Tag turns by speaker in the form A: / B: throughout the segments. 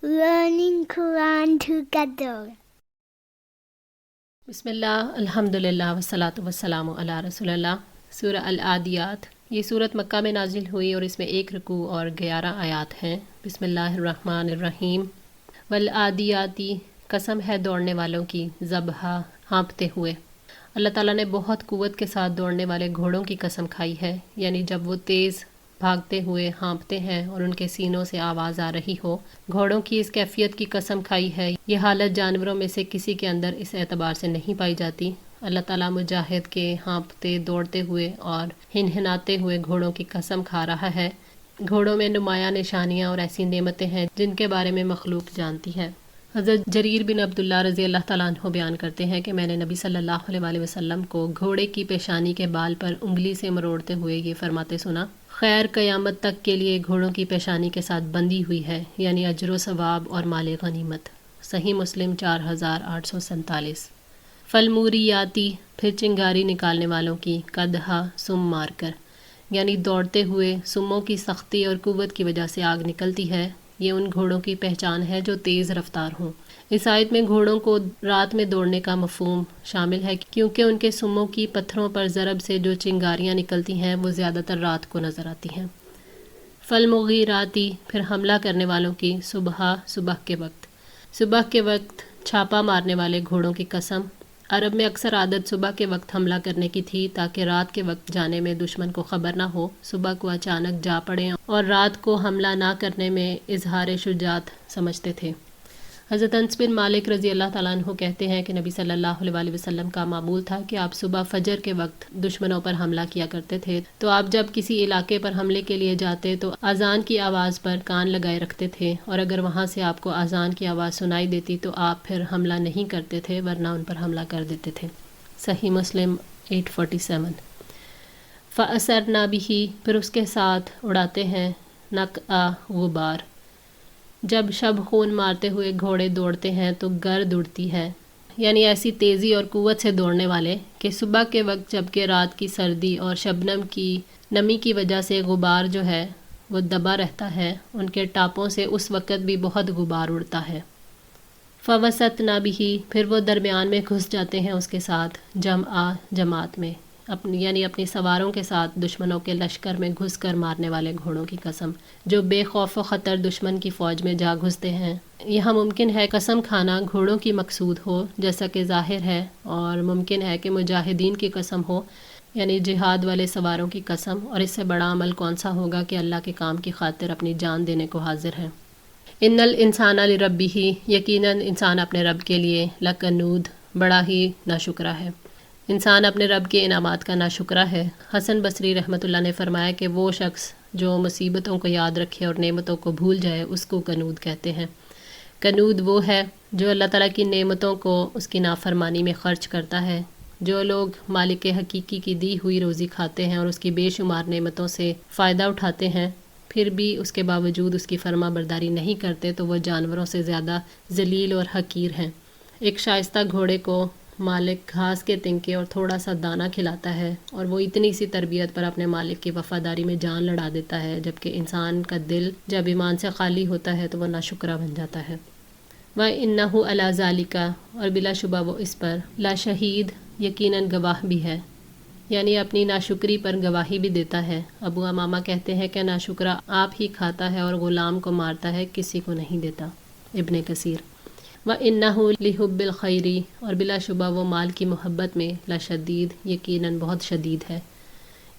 A: learning Quran together.
B: بسم اللہ الحمدللہ والصلاۃ والسلام علی رسول اللہ۔ سورہ العادیات، یہ صورت مکہ میں نازل ہوئی اور اس میں 1 رکوع اور 11 آیات ہیں۔ بسم اللہ الرحمن الرحیم۔ والعادیاتی، قسم ہے دوڑنے والوں کی، ضبحا، ہانپتے ہوئے۔ اللہ تعالیٰ نے بہت قوت کے ساتھ دوڑنے والے گھوڑوں کی قسم کھائی ہے، یعنی جب وہ تیز بھاگتے ہوئے ہانپتے ہیں اور ان کے سینوں سے آواز آ رہی ہو۔ گھوڑوں کی اس کیفیت کی قسم کھائی ہے، یہ حالت جانوروں میں سے کسی کے اندر اس اعتبار سے نہیں پائی جاتی۔ اللہ تعالیٰ مجاہد کے ہانپتے، دوڑتے ہوئے اور ہنہناتے ہوئے گھوڑوں کی قسم کھا رہا ہے۔ گھوڑوں میں نمایاں نشانیاں اور ایسی نعمتیں ہیں جن کے بارے میں مخلوق جانتی ہے۔ حضرت جریر بن عبداللہ رضی اللہ تعالیٰ عنہ بیان کرتے ہیں کہ میں نے نبی صلی اللہ علیہ وآلہ وسلم کو گھوڑے کی پیشانی کے بال پر انگلی سے مروڑتے ہوئے یہ فرماتے سنا، خیر قیامت تک کے لیے گھوڑوں کی پیشانی کے ساتھ بندھی ہوئی ہے، یعنی اجر و ثواب اور مال غنیمت۔ صحیح مسلم 4847۔ فالموریاتی، پھر چنگاری نکالنے والوں کی، قدحا، سم مار کر، یعنی دوڑتے ہوئے سموں کی سختی اور قوت کی وجہ سے آگ نکلتی ہے۔ یہ ان گھوڑوں کی پہچان ہے جو تیز رفتار ہوں۔ اس آیت میں گھوڑوں کو رات میں دوڑنے کا مفہوم شامل ہے، کیونکہ ان کے سموں کی پتھروں پر ضرب سے جو چنگاریاں نکلتی ہیں وہ زیادہ تر رات کو نظر آتی ہیں۔ فالمغیراتی، پھر حملہ کرنے والوں کی، صبح کے وقت۔ صبح کے وقت چھاپا مارنے والے گھوڑوں کی قسم۔ عرب میں اکثر عادت صبح کے وقت حملہ کرنے کی تھی تاکہ رات کے وقت جانے میں دشمن کو خبر نہ ہو، صبح کو اچانک جا پڑیں اور رات کو حملہ نہ کرنے میں اظہار شجاعت سمجھتے تھے۔ حضرت انس بن مالک رضی اللہ تعالیٰ عنہ کہتے ہیں کہ نبی صلی اللہ علیہ وآلہ وسلم کا معمول تھا کہ آپ صبح فجر کے وقت دشمنوں پر حملہ کیا کرتے تھے، تو آپ جب کسی علاقے پر حملے کے لیے جاتے تو اذان کی آواز پر کان لگائے رکھتے تھے، اور اگر وہاں سے آپ کو اذان کی آواز سنائی دیتی تو آپ پھر حملہ نہیں کرتے تھے، ورنہ ان پر حملہ کر دیتے تھے۔ صحیح مسلم 847۔ فَأَثَرْنَا بِهِ، پھر اس کے ساتھ اڑاتے ہیں، نقع غبار۔ جب شب خون مارتے ہوئے گھوڑے دوڑتے ہیں تو گرد اڑتی ہے، یعنی ایسی تیزی اور قوت سے دوڑنے والے کہ صبح کے وقت جبکہ رات کی سردی اور شبنم کی نمی کی وجہ سے غبار جو ہے وہ دبا رہتا ہے، ان کے ٹاپوں سے اس وقت بھی بہت غبار اڑتا ہے۔ فَوَسَطْنَا بِهِ، پھر وہ درمیان میں گھس جاتے ہیں اس کے ساتھ، جماعت میں، اپنی سواروں کے ساتھ دشمنوں کے لشکر میں گھس کر مارنے والے گھوڑوں کی قسم، جو بے خوف و خطر دشمن کی فوج میں جا گھستے ہیں۔ یہاں ممکن ہے قسم کھانا گھوڑوں کی مقصود ہو جیسا کہ ظاہر ہے، اور ممکن ہے کہ مجاہدین کی قسم ہو، یعنی جہاد والے سواروں کی قسم، اور اس سے بڑا عمل کون سا ہوگا کہ اللہ کے کام کی خاطر اپنی جان دینے کو حاضر ہے۔ ان الانسان لربہ، یقیناً انسان اپنے رب کے لیے، لکنود، بڑا ہی ناشکرا ہے۔ انسان اپنے رب کے انعامات کا ناشکرا ہے۔ حسن بصری رحمۃ اللہ نے فرمایا کہ وہ شخص جو مصیبتوں کو یاد رکھے اور نعمتوں کو بھول جائے اس کو کنود کہتے ہیں۔ کنود وہ ہے جو اللہ تعالیٰ کی نعمتوں کو اس کی نافرمانی میں خرچ کرتا ہے۔ جو لوگ مالک حقیقی کی دی ہوئی روزی کھاتے ہیں اور اس کی بے شمار نعمتوں سے فائدہ اٹھاتے ہیں، پھر بھی اس کے باوجود اس کی فرما برداری نہیں کرتے، تو وہ جانوروں سے زیادہ ذلیل اور حقیر ہیں۔ ایک شائستہ گھوڑے کو مالک گھاس کے تنکے اور تھوڑا سا دانہ کھلاتا ہے، اور وہ اتنی سی تربیت پر اپنے مالک کی وفاداری میں جان لڑا دیتا ہے، جبکہ انسان کا دل جب ایمان سے خالی ہوتا ہے تو وہ ناشکرا بن جاتا ہے۔ وَإِنَّهُ عَلَى ذَلِكَ، اور بلا شبہ وہ اس پر، لا شہید، یقیناً گواہ بھی ہے، یعنی اپنی ناشکری پر گواہی بھی دیتا ہے۔ ابو امامہ کہتے ہیں کہ ناشکرا آپ ہی کھاتا ہے اور غلام کو مارتا ہے، کسی کو نہیں دیتا۔ ابن کثیر۔ وَإِنَّهُ لِحُبِّ الْخَيْرِ، اور بلا شبہ وہ مال کی محبت میں، لشدید، یقیناً بہت شدید ہے،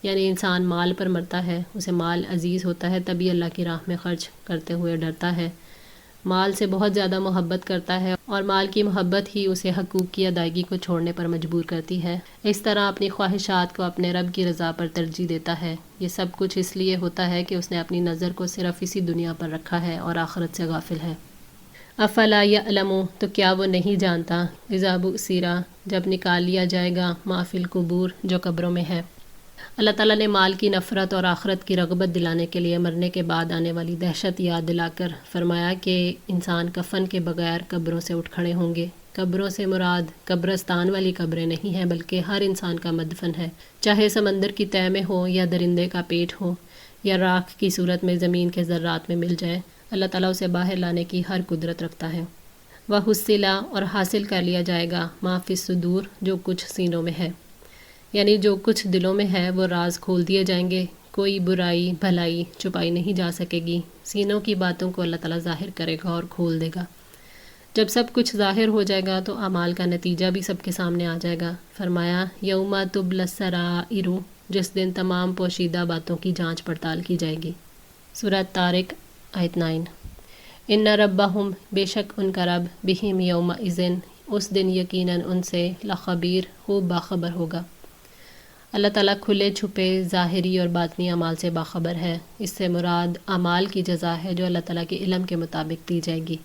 B: یعنی انسان مال پر مرتا ہے، اسے مال عزیز ہوتا ہے، تبھی اللہ کی راہ میں خرچ کرتے ہوئے ڈرتا ہے، مال سے بہت زیادہ محبت کرتا ہے، اور مال کی محبت ہی اسے حقوق کی ادائیگی کو چھوڑنے پر مجبور کرتی ہے۔ اس طرح اپنی خواہشات کو اپنے رب کی رضا پر ترجیح دیتا ہے۔ یہ سب کچھ اس لیے ہوتا ہے کہ اس نے اپنی نظر کو صرف اسی دنیا پر رکھا ہے اور آخرت سے غافل ہے۔ افلا یعلم، تو کیا وہ نہیں جانتا، اذا بعثر، جب نکال لیا جائے گا، ما فی القبور، جو قبروں میں ہے۔ اللہ تعالیٰ نے مال کی نفرت اور آخرت کی رغبت دلانے کے لیے مرنے کے بعد آنے والی دہشت یاد دلا کر فرمایا کہ انسان کفن کے بغیر قبروں سے اٹھ کھڑے ہوں گے۔ قبروں سے مراد قبرستان والی قبریں نہیں ہیں، بلکہ ہر انسان کا مدفن ہے، چاہے سمندر کی تہہ میں ہو یا درندے کا پیٹ ہو یا راکھ کی صورت میں زمین کے ذرات میں مل جائے۔ اللہ تعالیٰ اسے باہر لانے کی ہر قدرت رکھتا ہے۔ وَحُصِّلَ اور حاصل کر لیا جائے گا مَا فِی الصُّدُور جو کچھ سینوں میں ہے، یعنی جو کچھ دلوں میں ہے وہ راز کھول دیے جائیں گے، کوئی برائی بھلائی چھپائی نہیں جا سکے گی، سینوں کی باتوں کو اللہ تعالیٰ ظاہر کرے گا اور کھول دے گا۔ جب سب کچھ ظاہر ہو جائے گا تو اعمال کا نتیجہ بھی سب کے سامنے آ جائے گا۔ فرمایا یوم تبلی السرائر، جس دن تمام پوشیدہ باتوں کی جانچ پڑتال کی جائے گی۔ سورہ طارق آیت 9۔ ان ربہم، بے شک ان کا رب، بہم یومئذ، اس دن یقیناً ان سے، لخبیر، خوب باخبر ہوگا۔ اللہ تعالیٰ کھلے چھپے ظاہری اور باطنی اعمال سے باخبر ہے۔ اس سے مراد اعمال کی جزا ہے جو اللہ تعالیٰ کے علم کے مطابق دی جائے گی۔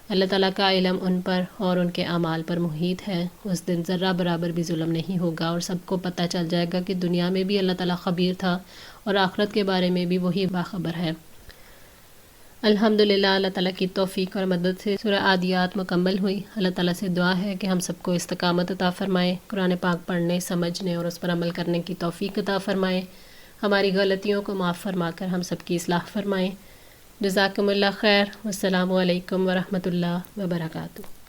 B: اللہ تعالیٰ کا علم ان پر اور ان کے اعمال پر محیط ہے۔ اس دن ذرہ برابر بھی ظلم نہیں ہوگا اور سب کو پتہ چل جائے گا کہ دنیا میں بھی اللہ تعالیٰ خبیر تھا اور آخرت کے بارے میں بھی وہی باخبر ہے۔ الحمدللہ، اللہ تعالیٰ کی توفیق اور مدد سے سورہ عادیات مکمل ہوئی۔ اللہ تعالیٰ سے دعا ہے کہ ہم سب کو استقامت عطا فرمائے، قرآن پاک پڑھنے، سمجھنے اور اس پر عمل کرنے کی توفیق عطا فرمائے، ہماری غلطیوں کو معاف فرما کر ہم سب کی اصلاح فرمائے۔ جزاکم اللہ خیر، والسلام علیکم ورحمۃ اللہ وبرکاتہ۔